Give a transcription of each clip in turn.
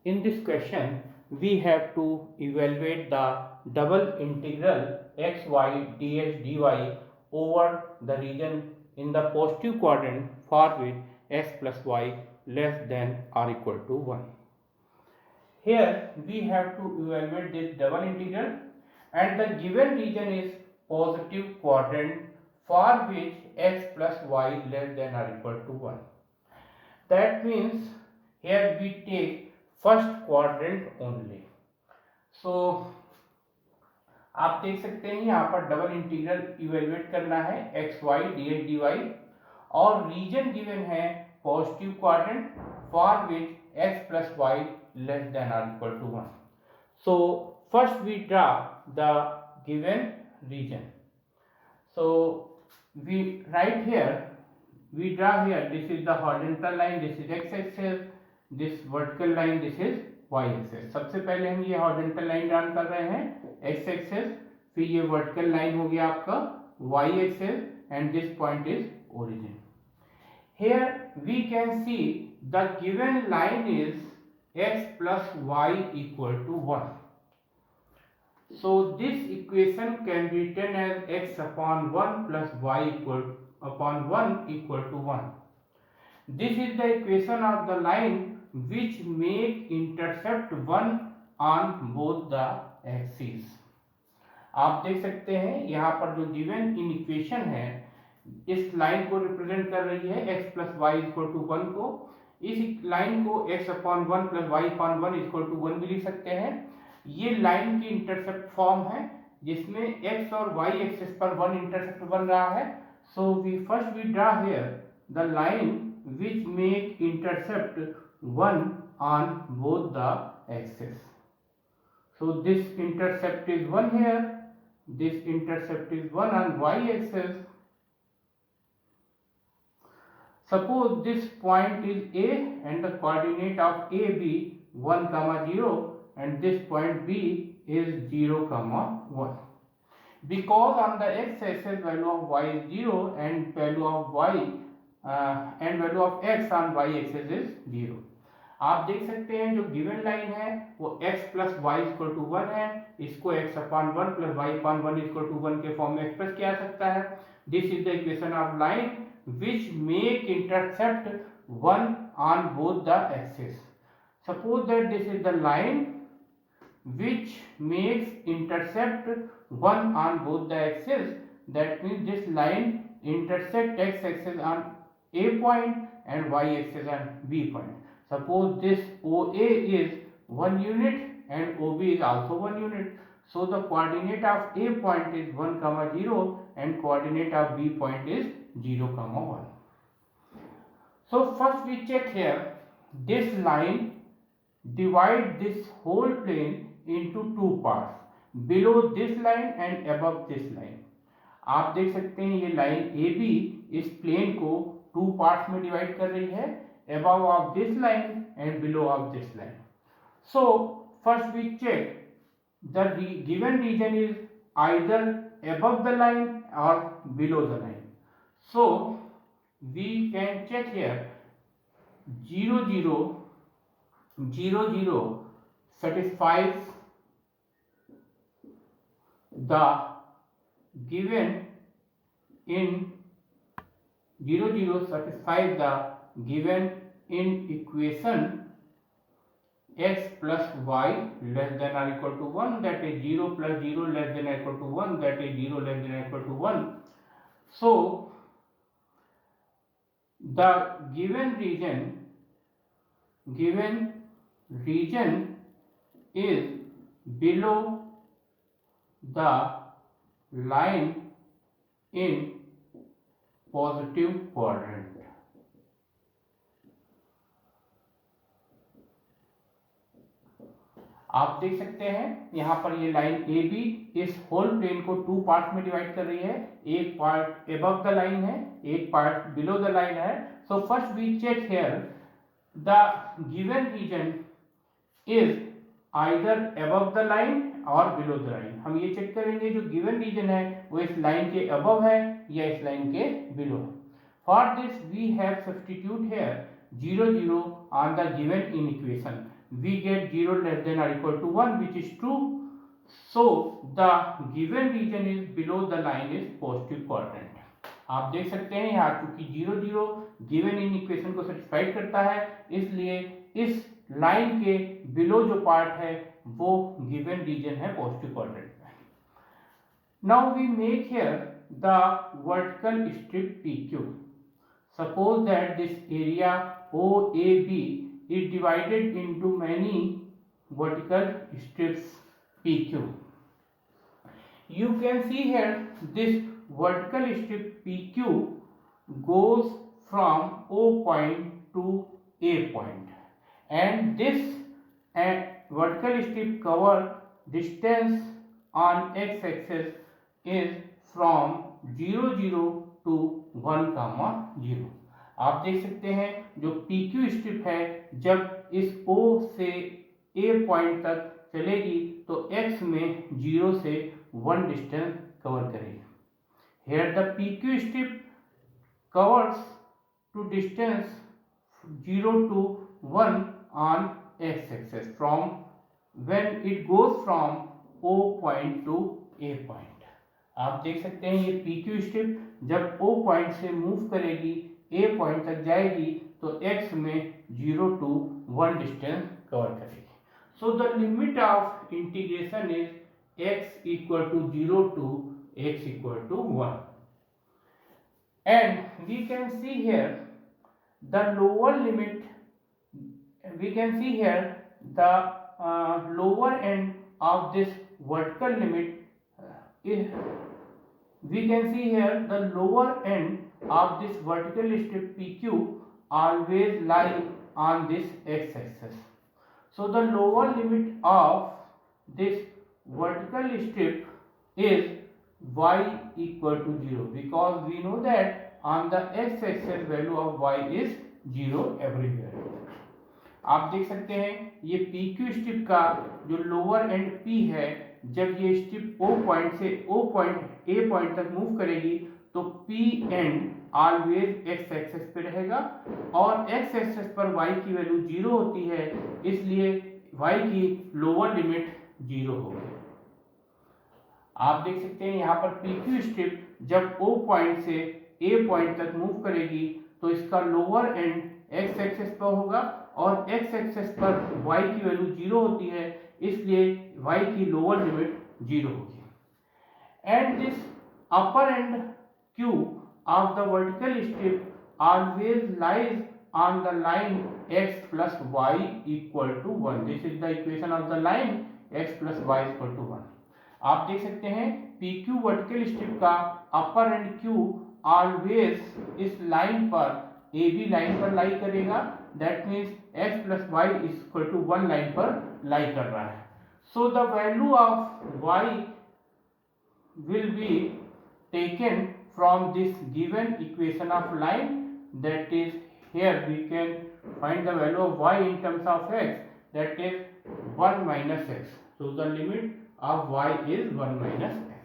In this question, we have to evaluate the double integral xy dx dy over the region in the positive quadrant for which x plus y less than or equal to 1. Here we have to evaluate this double integral and the given region is positive quadrant for which x plus y less than or equal to 1. That means here we take first quadrant only. So आप देख सकते हैं यहाँ पर double integral evaluate करना है x y d x d y और region given है positive quadrant for which x plus y less than और equal to 1. So first we draw the given region. So we write here, we draw here, this is the horizontal line, this is x axis, this vertical line, this is y axis. सबसे पहले हम ये horizontal line draw कर रहे हैं x axis, फिर ये vertical line हो गया आपका y axis and this point is origin. Here we can see the given line is x plus y equal to 1. So this equation can be written as x upon 1 plus y equal upon 1 equal to 1. This is the equation of the line which make intercept 1 on both the axes. आप देख सकते हैं यहाँ पर जो given in equation है इस line को रिप्रेजेंट कर रही है x plus y equal to 1 को. इस लाइन को x upon 1 plus y upon 1 equal to 1 भी लिख सकते हैं. ये लाइन की इंटरसेप्ट फॉर्म है जिसमें x और y एक्सिस पर 1 इंटरसेप्ट बन रहा है. So we first we draw here the line which make intercept 1 on both the axes. So this intercept is 1 here, this intercept is 1 on y axis. Suppose this point is A and the coordinate of A be 1 comma 0 and this point B is 0 comma 1. Because on the x axis value of y is 0 and value of y and value of x on y axis is 0. आप देख सकते हैं जो given line है वो x plus y equal to 1 है. इसको x upon 1 plus y upon 1 equal to 1 के फॉर्म में एक्सप्रेस किया जा सकता है. This is the equation of line which make intercept 1 on both the axis. Suppose that this is the line which makes intercept 1 on both the axes. That means this line intersect x axis on A point and y axis on B point. Suppose this OA is 1 unit and OB is also 1 unit. So the coordinate of A point is 1 comma 0 and coordinate of B point is 0 comma 1. So first we check here this line divide this whole plane into two parts, below this line and above this line. आप देख सकते हैं ये line AB इस plane को two parts में divide कर रही है, above of this line and below of this line. So first we check the given region is either above the line or below the line. So we can check here 0 0 0 0 satisfies the given in 0 0 satisfies the given in equation x plus y less than or equal to 1, that is 0 plus 0 less than or equal to 1, that is 0 less than or equal to 1. So the given region is below the line in positive quadrant. आप देख सकते हैं यहाँ पर ये line A B इस whole plane को two part में डिवाइड कर रही है. एक पार्ट एबव द लाइन है, एक पार्ट बिलो द लाइन है. So first we check here the given region is either above the line और बिलो द लाइन. हम ये चेक करेंगे जो गिवन रीजन है वो इस लाइन के अबव है या इस लाइन के बिलो है. For this we have substitute here 0 0 on the given inequation, we get 0 less than or equal to 1, which is true. So the given region is below the line is positive quadrant. आप देख सकते हैं यहाँ क्योंकि 0 0 given in equation को satisfied करता है, इसलिए इस लाइन के बिलो जो पार्ट है वो गिवन रीजन है पॉजिटिव क्वाड्रेंट में. Now we make here the vertical strip PQ. Suppose that this area OAB is divided into many vertical strips PQ. You can see here this vertical strip PQ goes from O point to A point, and this vertical strip cover distance on x-axis is from 0 0 to 1, 0. आप देख सकते हैं जो PQ strip है जब इस O से A point तक चलेगी तो x में 0 से 1 डिस्टेंस कवर करेगी. Here the PQ strip covers to distance 0 to 1 on x-axis from when it goes from O point to A point. आप देख सकते हैं ये PQ स्ट्रिप जब O पॉइंट से मूव करेगी A पॉइंट तक जाएगी तो x में 0 to 1 डिस्टेंस कवर करेगी. So the limit of integration is x equal to 0 to x equal to 1. And we can see here the lower limit, we can see here the lower end of this vertical limit is, we can see here the lower end of this vertical strip PQ always lie on this x-axis. So the lower limit of this vertical strip is y equal to 0, because we know that on the x-axis value of y is 0 everywhere. आप देख सकते हैं ये PQ strip का जो lower and P है जब ये स्ट्रिप O पॉइंट से O पॉइंट A पॉइंट तक मूव करेगी तो P end always x axis पे रहेगा और x एक्सेस पर y की वैल्यू 0 होती है, इसलिए y की लोअर लिमिट 0 होगी. आप देख सकते हैं यहाँ पर PQ स्ट्रिप जब O पॉइंट से A पॉइंट तक मूव करेगी तो इसका लोअर एंड x एक्सेस पर होगा और x एक्सेस पर y की वैल्यू 0 होती है, इसलिए y की लोअर लिमिट 0 होगी. And this upper and Q of the vertical strip always lies on the line x plus y equal to 1. This is the equation of the line x plus y equal to 1. आप देख सकते हैं PQ vertical strip का अपर and Q always इस line पर AB line पर लाई करेगा, that means x plus y is equal to 1 line पर लाई कर रहा है. So the value of y will be taken from this given equation of line, that is here we can find the value of y in terms of x, that is 1 minus x. So the limit of y is 1 minus x.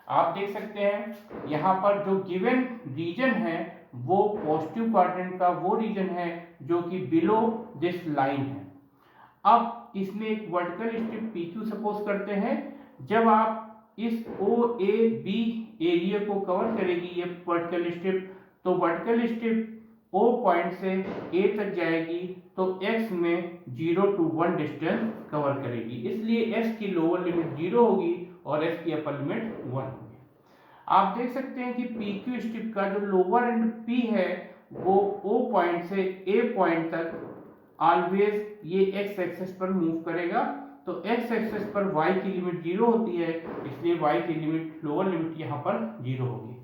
आप देख सकते हैं यहाँ पर जो given region है वो positive quadrant का वो रीजन है जो कि बिलो दिस लाइन है. अब इसमें एक वर्टिकल स्ट्रिप PQ सपोज करते हैं, जब आप इस OAB एरिया को कवर करेगी ये वर्टिकल स्ट्रिप, तो वर्टिकल स्ट्रिप O पॉइंट से A तक जाएगी तो x में 0 to 1 डिस्टेंस कवर करेगी, इसलिए x की लोअर लिमिट 0 होगी और x की अपर लिमिट 1 होगी. आप देख सकते हैं कि PQ स्ट्रिप का जो लोअर एंड P है वो O पॉइंट से A पॉइंट तक ऑलवेज ये x एक्सेस पर मूव करेगा, तो x एक्सेस पर y की लिमिट 0 होती है, इसलिए y की लिमिट लोअर लिमिट यहाँ पर 0 होगी.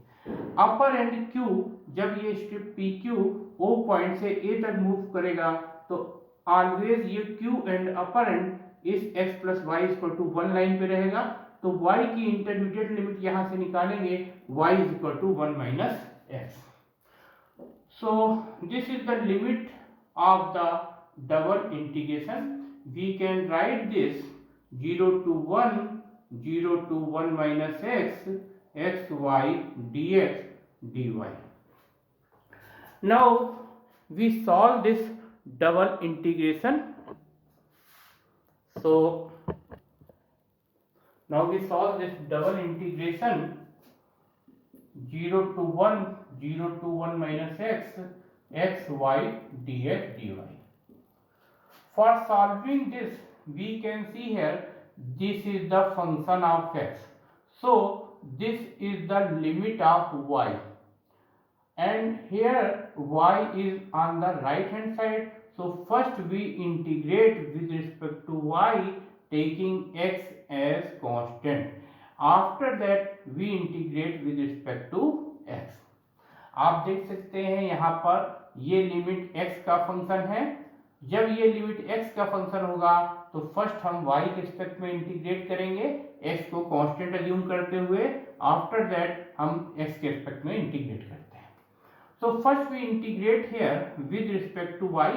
अपर एंड Q जब ये स्ट्रिप PQ O पॉइंट से A तक मूव करेगा तो ऑलवेज ये Q एंड अपर एंड इस x plus y equal to 1 line पे रहेगा, तो y की इंटरमीडिएट लिमिट यहाँ से निकालेंगे y is equal to 1 minus x. So this is the limit of the double integration. We can write this 0 to 1, 0 to 1 minus x, x y dx dy. Now we solve this double integration. So now we solve this double integration 0 to 1, 0 to 1 minus x, x y dx dy. For solving this, we can see here this is the function of x. So this is the limit of y, and here y is on the right hand side. So first we integrate with respect to y, taking x as constant. After that we integrate with respect to x. आप देख सकते हैं यहाँ पर ये limit x का function है. जब ये लिमिट x का फंक्शन होगा तो फर्स्ट हम y के रिस्पेक्ट में इंटीग्रेट करेंगे, x को कांस्टेंट अज्यूम करते हुए. आफ्टर दैट हम x के रिस्पेक्ट में इंटीग्रेट करते हैं. So first we integrate here with respect to y.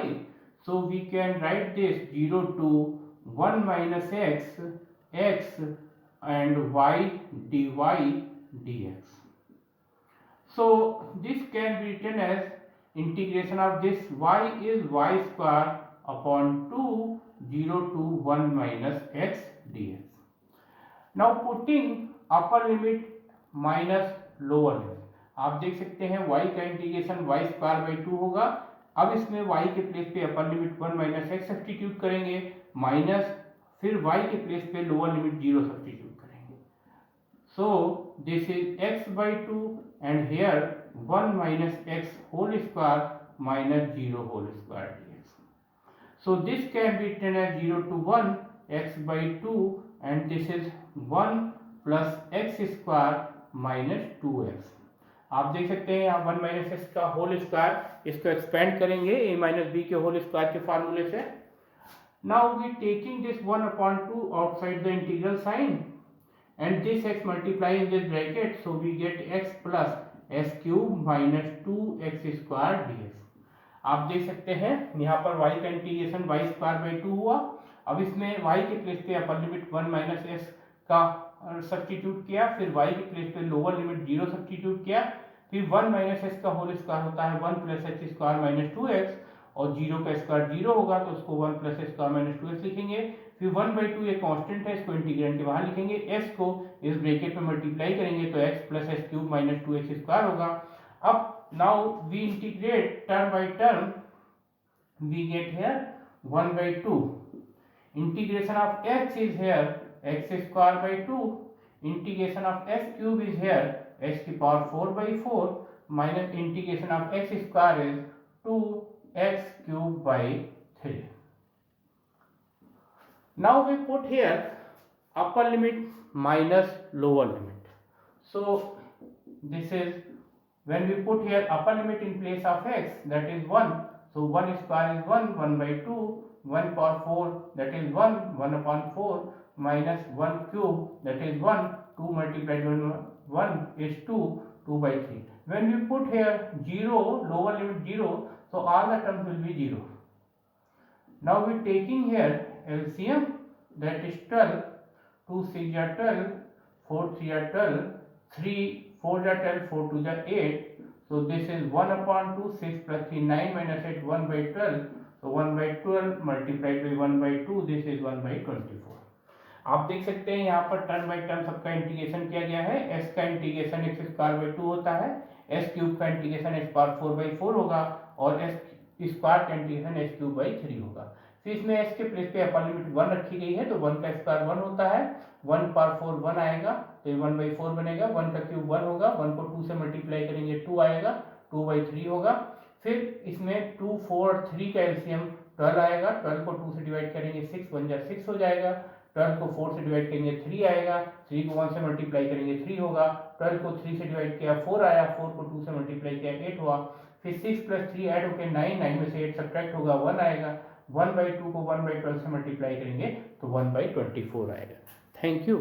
So we can write this 0 to 1 minus x, x and y dy dx. So this can be written as integration of this y is y square upon 2, 0 to 1 minus x dx. Now putting upper limit minus lower limit, आप देख सकते हैं y का integration y square by 2 होगा. अब इसमें y के place पे upper limit 1 minus x substitute करेंगे, माइनस फिर y के प्लेस पे लोअर लिमिट 0 सब्सटीट्यूट करेंगे. So this is x by 2 and here 1 minus x whole square minus 0 whole square dx. So this can be written as 0 to 1 x by 2 and this is 1 plus x square minus 2x. आप देख सकते हैं यहाँ 1 minus x का whole square, इसको expand करेंगे a minus b के whole square के फार्मूले से. Now we taking this 1/2 outside the integral sign and this x multiply in this bracket, so we get x plus s cube minus 2x square dx. आप देख सकते हैं यहाँ पर y का इंटीग्रेशन y स्क्वायर बाई 2 हुआ. अब इसमें y के प्लेस पे अपर लिमिट 1 माइनस s का सब्सटीट्यूट किया, फिर y के प्लेस पे लोअर लिमिट 0 सब्सटीट्यूट किया, फिर 1 माइनस s का होल स्क्वायर होता है 1 plus x square minus 2x, और 0 का स्क्वायर 0 होगा तो उसको 1 plus s square minus 2x लिखेंगे. फिर 1/2 ये कांस्टेंट है, इसको इंटीग्रेंड के बाहर लिखेंगे, s को इस ब्रैकेट में मल्टीप्लाई करेंगे तो x plus s cube minus 2x square होगा. अब now we integrate term by term, we get here 1/2. Integration of x is here x square by 2, integration of s cube is here x की power 4/4 minus integration of x square is 2x cube by 3. Now we put here upper limit minus lower limit. So this is when we put here upper limit in place of x, that is 1. So 1 square is 1, 1/2, 1 power 4 that is 1, 1/4 minus 1 cube that is 1, 2 multiplied by 1 is 2, 2/3. When we put here 0, lower limit 0, so all the terms will be 0. Now we taking here LCM, that is 12, 2 6 are 12, 4 3 are 12, 3 4 are 12, 4 2 are 8. So this is 1/2, 6 plus 3 9 minus 8 1/12. So 1/12 multiplied by 1/2, this is 1/24. आप देख सकते हैं यहाँ पर term by term सबका integration किया गया है. s का इंटीग्रेशन x स्क्वायर बाई 2 होता है, s क्यूब का इंटीग्रेशन x पावर 4/4 होगा और s स्क्वायर का इंटीग्रेशन s क्यूब बाई 3 होगा. फिर इसमें s के प्लेस पे अपर लिमिट 1 रखी गई है तो 1 का स्क्वायर 1 होता है, 1 पावर 4 1 आएगा तो ये 1/4 बनेगा. 1 का क्यूब 1 होगा, 1 को 2 से मल्टीप्लाई करेंगे 2 आएगा, 2/3 होगा. फिर इसमें 2 4 3 का एलसीएम 12 आएगा, 12 को 2 से डिवाइड करेंगे 6 1 जा 6 हो जाएगा, 12 को 4 से डिवाइड करेंगे 3 आएगा, 3 को 1 से मल्टीप्लाई करेंगे 3 होगा, 12 को 3 से डिवाइड किया 4 आया, 4 को 2 से मल्टीप्लाई किया 8 हुआ. फिर 6 प्लस 3 ऐड होकर 9, 9 में से 8 सब्ट्रैक्ट होगा 1 आएगा, 1/2 को 1/12 से मल्टीप्लाई करेंगे तो 1/24 आएगा. Thank you.